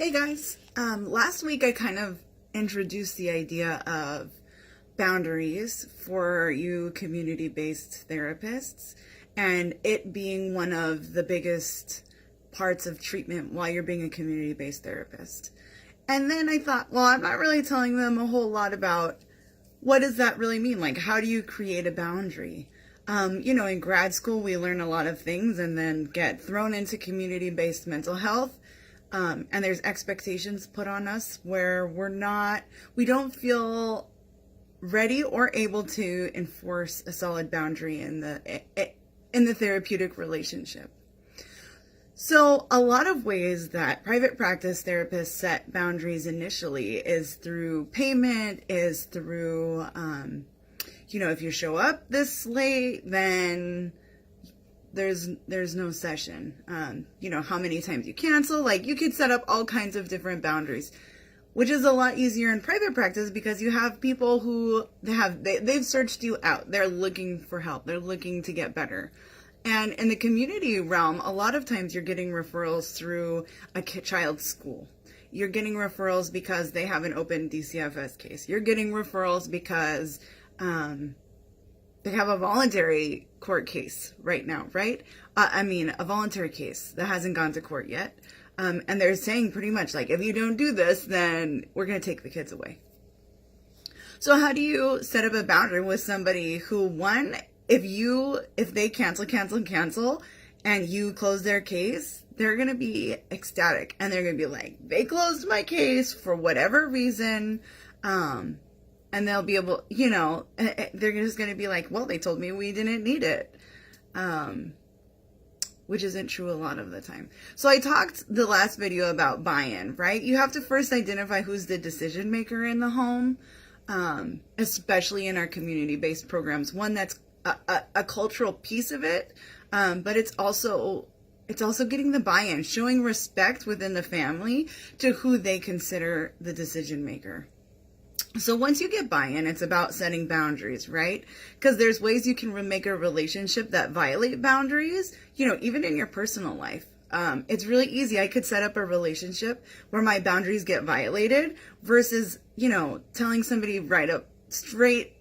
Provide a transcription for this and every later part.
Hey guys, last week I kind of introduced the idea of boundaries for you community-based therapists and it being one of the biggest parts of treatment while you're being a community-based therapist. And then I thought, well, I'm not really telling them a whole lot about what does that really mean? Like, how do you create a boundary? In grad school, we learn a lot of things and then get thrown into community-based mental health. And there's expectations put on us where we don't feel ready or able to enforce a solid boundary in the therapeutic relationship. So a lot of ways that private practice therapists set boundaries initially is through payment, is through, if you show up this late, then there's no session. How many times you cancel, like you could set up all kinds of different boundaries, which is a lot easier in private practice because you have people who they've searched you out. They're looking for help. They're looking to get better. And in the community realm, a lot of times you're getting referrals through a child's school. You're getting referrals because they have an open DCFS case. You're getting referrals because they have a voluntary court case right now, right? A voluntary case that hasn't gone to court yet. And they're saying pretty much like, if you don't do this, then we're going to take the kids away. So how do you set up a boundary with somebody who, one, if they cancel, and you close their case, they're going to be ecstatic. And they're going to be like, they closed my case for whatever reason. And they'll be able, they're just going to be like, well, they told me we didn't need it. Which isn't true a lot of the time. So I talked the last video about buy-in, right? You have to first identify who's the decision maker in the home, especially in our community-based programs. One that's a cultural piece of it, but it's also getting the buy-in, showing respect within the family to who they consider the decision maker. So once you get buy-in, it's about setting boundaries, right? Because there's ways you can make a relationship that violate boundaries, even in your personal life. It's really easy. I could set up a relationship where my boundaries get violated versus, telling somebody right up, straight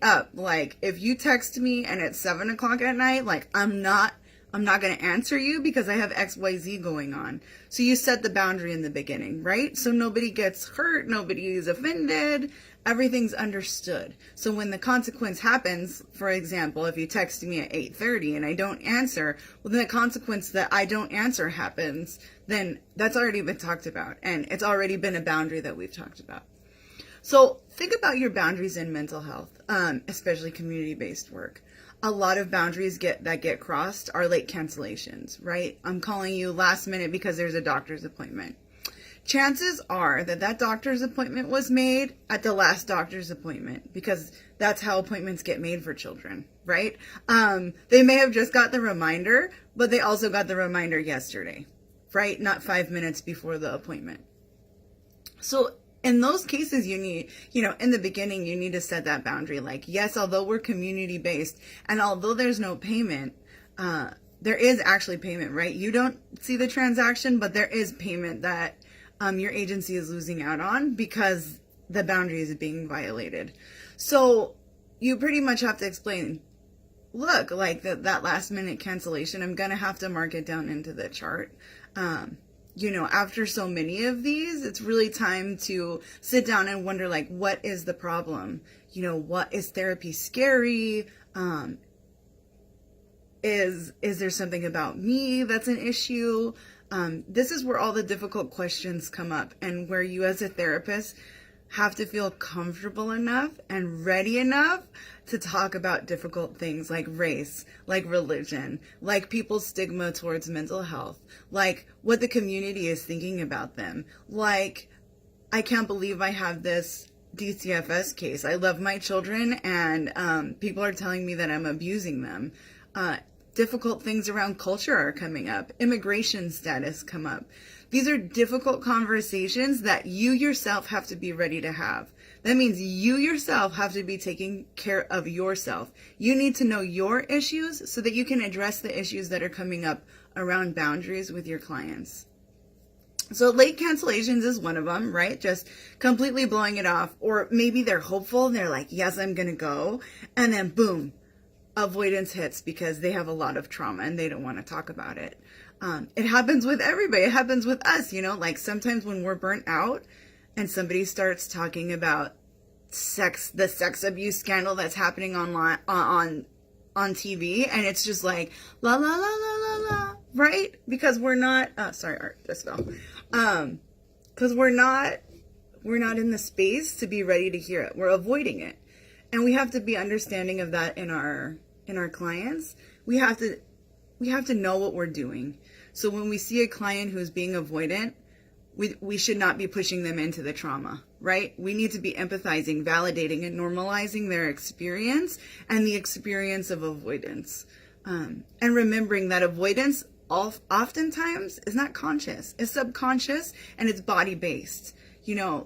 up, like, if you text me and it's 7:00 at night, like, I'm not going to answer you because I have XYZ going on. So you set the boundary in the beginning, right? So nobody gets hurt, nobody is offended, everything's understood. So when the consequence happens, for example, if you text me at 8:30 and I don't answer, well, then the consequence that I don't answer happens, then that's already been talked about. And it's already been a boundary that we've talked about. So think about your boundaries in mental health, especially community-based work. A lot of boundaries that get crossed are late cancellations, right? I'm calling you last minute because there's a doctor's appointment. Chances are that doctor's appointment was made at the last doctor's appointment because that's how appointments get made for children, right? They may have just got the reminder, but they also got the reminder yesterday, right? Not 5 minutes before the appointment. So in those cases, you need, in the beginning, you need to set that boundary. Like, yes, although we're community-based and although there's no payment, there is actually payment, right? You don't see the transaction, but there is payment that your agency is losing out on because the boundary is being violated. So you pretty much have to explain, look, like that last minute cancellation, I'm going to have to mark it down into the chart. After so many of these, it's really time to sit down and wonder, like, what is the problem? What is therapy scary? Is there something about me that's an issue? This is where all the difficult questions come up and where you as a therapist have to feel comfortable enough and ready enough to talk about difficult things like race, like religion, like people's stigma towards mental health, like what the community is thinking about them. Like, I can't believe I have this DCFS case. I love my children and people are telling me that I'm abusing them. Difficult things around culture are coming up. Immigration status come up. These are difficult conversations that you yourself have to be ready to have. That means you yourself have to be taking care of yourself. You need to know your issues so that you can address the issues that are coming up around boundaries with your clients. So late cancellations is one of them, right? Just completely blowing it off. Or maybe they're hopeful and they're like, yes, I'm going to go. And then boom, avoidance hits because they have a lot of trauma and they don't want to talk about it. It happens with everybody. It happens with us, like sometimes when we're burnt out and somebody starts talking about the sex abuse scandal that's happening online on TV, and it's just like la la la la la la, right? Because we're not sorry, Art, this fell. Because we're not in the space to be ready to hear it. We're avoiding it. And we have to be understanding of that in our clients. We have to know what we're doing. So when we see a client who's being avoidant, we should not be pushing them into the trauma, right? We need to be empathizing, validating, and normalizing their experience and the experience of avoidance. And remembering that avoidance oftentimes is not conscious. It's subconscious and it's body-based.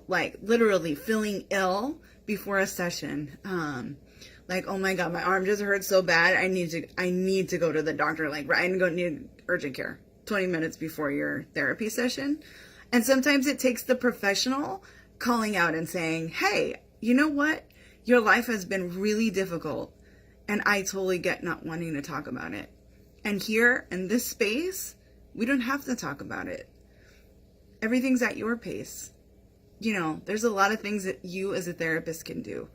Like literally feeling ill before a session. Like, oh my God, my arm just hurts so bad. I need to go to the doctor. Like, I need urgent care 20 minutes before your therapy session. And sometimes it takes the professional calling out and saying, hey, you know what? Your life has been really difficult. And I totally get not wanting to talk about it. And here in this space, we don't have to talk about it. Everything's at your pace. There's a lot of things that you as a therapist can do.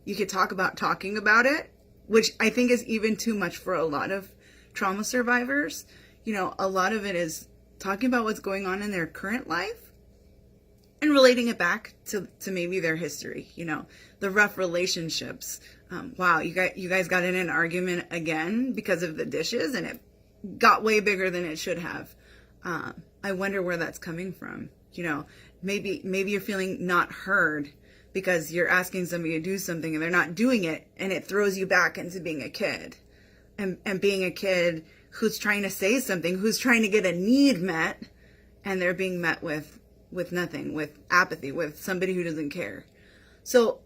You could talk about talking about it, which I think is even too much for a lot of trauma survivors. A lot of it is talking about what's going on in their current life and relating it back to maybe their history, the rough relationships. Wow, you guys got in an argument again because of the dishes and it got way bigger than it should have. I wonder where that's coming from. Maybe you're feeling not heard because you're asking somebody to do something and they're not doing it, and it throws you back into being a kid and being a kid who's trying to say something, who's trying to get a need met, and they're being met with nothing, with apathy, with somebody who doesn't care. So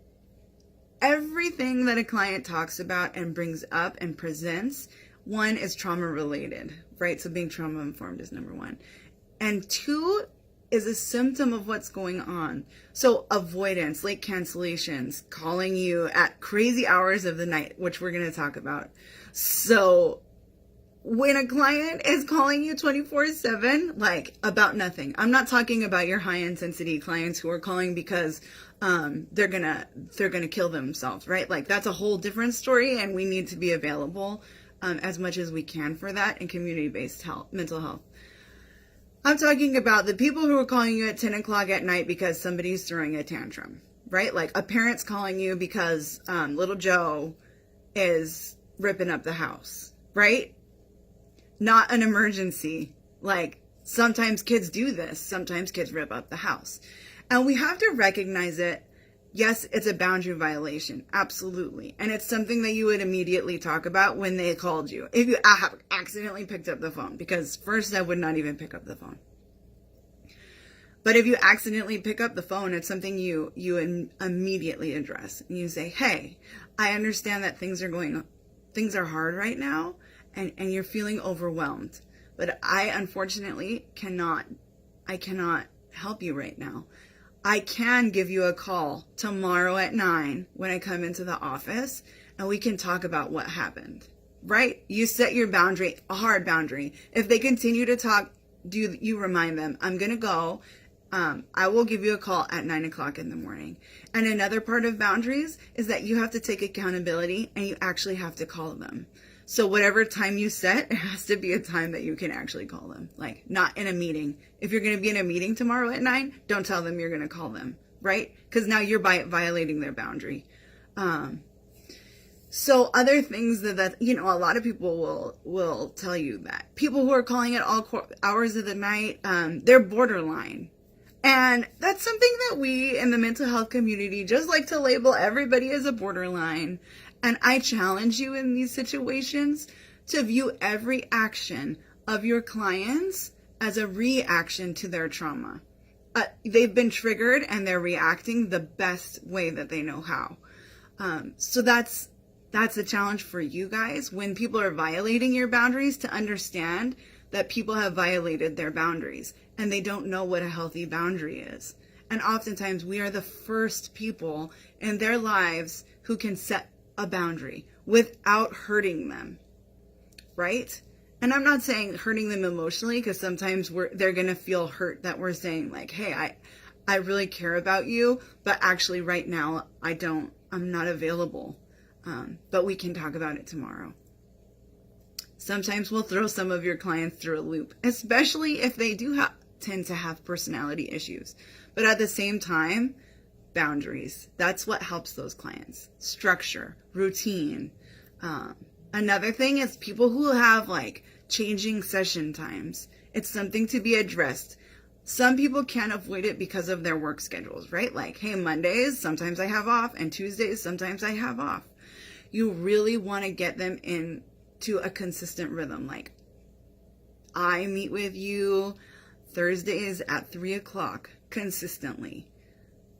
everything that a client talks about and brings up and presents, one is trauma related, right? So being trauma informed is number one. And two is a symptom of what's going on. So avoidance, late cancellations, calling you at crazy hours of the night, which we're going to talk about. So when a client is calling you 24/7, like about nothing, I'm not talking about your high intensity clients who are calling because they're gonna kill themselves, right? Like that's a whole different story, and we need to be available as much as we can for that in community-based mental health. I'm talking about the people who are calling you at 10 o'clock at night because somebody's throwing a tantrum, right? Like a parent's calling you because little Joe is ripping up the house, right? Not an emergency. Like sometimes kids do this. Sometimes kids rip up the house. And we have to recognize it. Yes, it's a boundary violation. Absolutely. And it's something that you would immediately talk about when they called you. If you have accidentally picked up the phone, because first I would not even pick up the phone. But if you accidentally pick up the phone, it's something you immediately address. And you say, hey, I understand that things are hard right now and you're feeling overwhelmed. But I unfortunately cannot help you right now. I can give you a call tomorrow at 9 when I come into the office and we can talk about what happened, right? You set your boundary, a hard boundary. If they continue to talk, you remind them, I'm going to go. I will give you a call at 9 o'clock in the morning. And another part of boundaries is that you have to take accountability and you actually have to call them. So whatever time you set, it has to be a time that you can actually call them. Like not in a meeting. If you're going to be in a meeting tomorrow at 9, don't tell them you're going to call them, right? Because now you're violating their boundary. So other things that a lot of people will tell you that people who are calling at all hours of the night, they're borderline. And that's something that we in the mental health community just like to label everybody as a borderline. And I challenge you in these situations to view every action of your clients as a reaction to their trauma. They've been triggered and they're reacting the best way that they know how. So that's a challenge for you guys when people are violating your boundaries to understand that people have violated their boundaries and they don't know what a healthy boundary is. And oftentimes we are the first people in their lives who can set a boundary without hurting them, right? And I'm not saying hurting them emotionally, because sometimes they're going to feel hurt that we're saying like, hey, I really care about you, but actually right now I'm not available. But we can talk about it tomorrow. Sometimes we'll throw some of your clients through a loop, especially if they do tend to have personality issues. But at the same time, boundaries. That's what helps those clients. Structure, routine. Another thing is people who have like changing session times. It's something to be addressed. Some people can't avoid it because of their work schedules, right? Like, hey, Mondays, sometimes I have off, and Tuesdays, sometimes I have off. You really want to get them into a consistent rhythm. Like, I meet with you Thursdays at 3 o'clock consistently.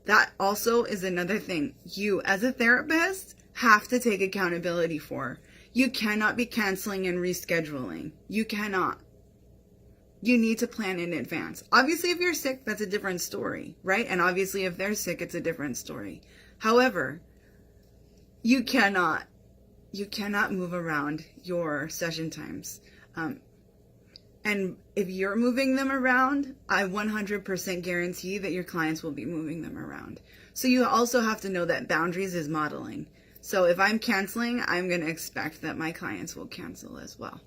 That also is another thing you as a therapist have to take accountability for. You cannot be canceling and rescheduling. You cannot. You need to plan in advance. Obviously, if you're sick, that's a different story, right? And obviously, if they're sick, it's a different story. However, you cannot move around your session times. And if you're moving them around, I 100% guarantee that your clients will be moving them around. So you also have to know that boundaries is modeling. So if I'm canceling, I'm going to expect that my clients will cancel as well.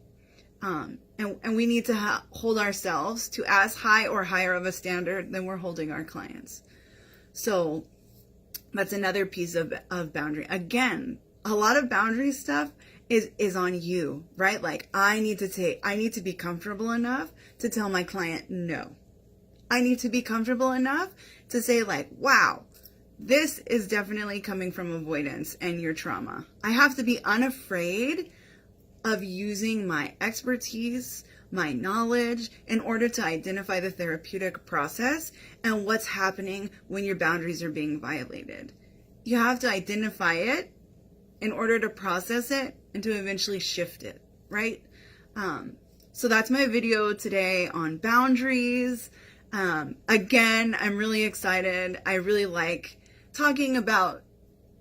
And we need to hold ourselves to as high or higher of a standard than we're holding our clients. So that's another piece of boundary. Again, a lot of boundary stuff is on you, right? Like I need to be comfortable enough to tell my client no. I need to be comfortable enough to say like, wow, this is definitely coming from avoidance and your trauma. I have to be unafraid of using my expertise, my knowledge, in order to identify the therapeutic process and what's happening when your boundaries are being violated. You have to identify it in order to process it and to eventually shift it, right? So that's my video today on boundaries. Again, I'm really excited. I really like talking about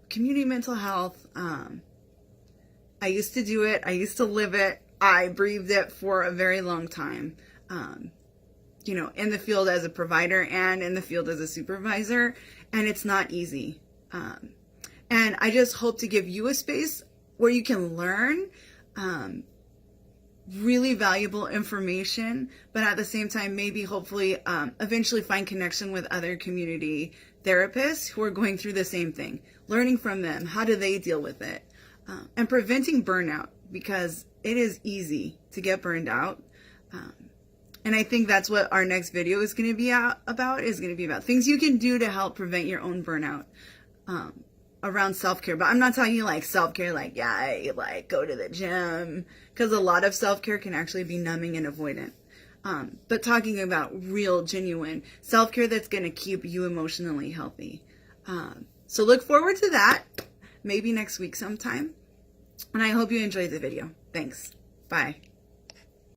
community mental health. I used to do it. I used to live it. I breathed it for a very long time. In the field as a provider and in the field as a supervisor. And it's not easy. And I just hope to give you a space where you can learn really valuable information, but at the same time, maybe hopefully eventually find connection with other community therapists who are going through the same thing, learning from them. How do they deal with it? And preventing burnout, because it is easy to get burned out. And I think that's what our next video is going to be about things you can do to help prevent your own burnout around self-care. But I'm not talking like self-care, like, go to the gym, because a lot of self-care can actually be numbing and avoidant. But talking about real, genuine self-care that's going to keep you emotionally healthy. So look forward to that, maybe next week sometime. And I hope you enjoyed the video. Thanks. Bye.